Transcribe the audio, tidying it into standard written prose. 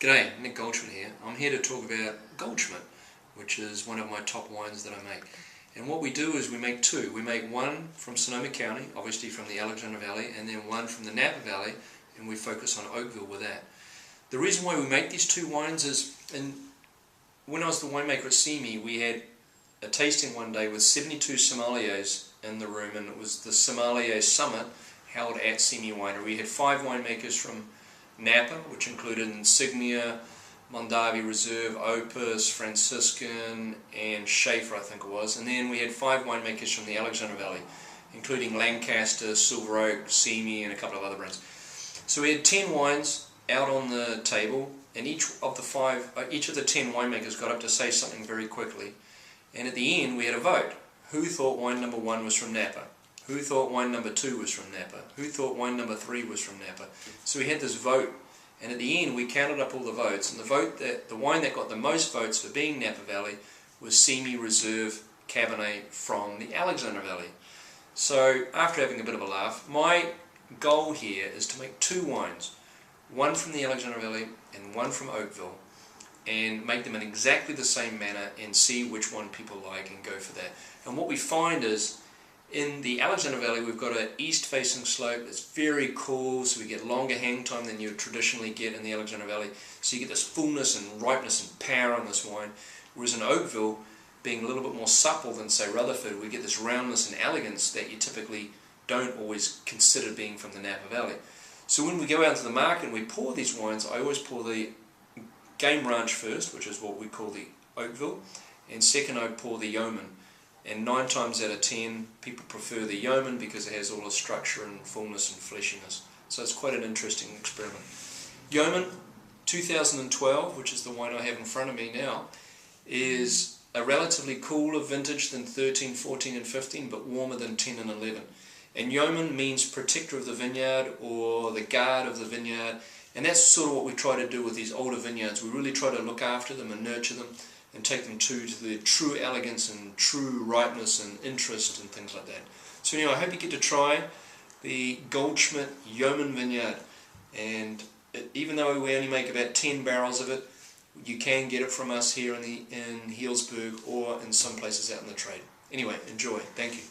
G'day, Nick Goldschmidt here. I'm here to talk about Goldschmidt, which is one of my top wines that I make. And what we do is we make two. We make one from Sonoma County, obviously from the Alexander Valley, and then one from the Napa Valley, and we focus on Oakville with that. The reason why we make these two wines is, when I was the winemaker at CME, we had a tasting one day with 72 sommeliers in the room, and it was the Sommelier Summit held at CME Winery. We had 5 winemakers from Napa, which included Insignia, Mondavi Reserve, Opus, Franciscan, and Schaefer, I think it was. And then we had 5 winemakers from the Alexander Valley, including Lancaster, Silver Oak, CME, and a couple of other brands. So we had 10 wines out on the table, and each of the 10 winemakers got up to say something very quickly. And at the end, we had a vote. Who thought wine number 1 was from Napa? Who thought wine number 2 was from Napa? Who thought wine number 3 was from Napa? So we had this vote, and at the end we counted up all the votes, and the wine that got the most votes for being Napa Valley was CME Reserve Cabernet from the Alexander Valley. So after having a bit of a laugh, my goal here is to make 2 wines, one from the Alexander Valley and one from Oakville, and make them in exactly the same manner and see which one people like and go for that. And what we find is, in the Alexander Valley, we've got an east-facing slope that's very cool, so we get longer hang time than you would traditionally get in the Alexander Valley. So you get this fullness and ripeness and power on this wine. Whereas in Oakville, being a little bit more supple than, say, Rutherford, we get this roundness and elegance that you typically don't always consider being from the Napa Valley. So when we go out to the market and we pour these wines, I always pour the Game Ranch first, which is what we call the Oakville, and second I pour the Yoeman. And 9 times out of 10, people prefer the Yoeman because it has all the structure and fullness and fleshiness. So it's quite an interesting experiment. Yoeman 2012, which is the wine I have in front of me now, is a relatively cooler vintage than 13, 14 and 15, but warmer than 10 and 11. And Yoeman means protector of the vineyard or the guard of the vineyard. And that's sort of what we try to do with these older vineyards. We really try to look after them and nurture them and take them to their true elegance and true ripeness and interest and things like that. So anyway, I hope you get to try the Goldschmidt Yoeman Vineyard, and even though we only make about 10 barrels of it, you can get it from us here in Healdsburg or in some places out in the trade. Anyway, enjoy. Thank you.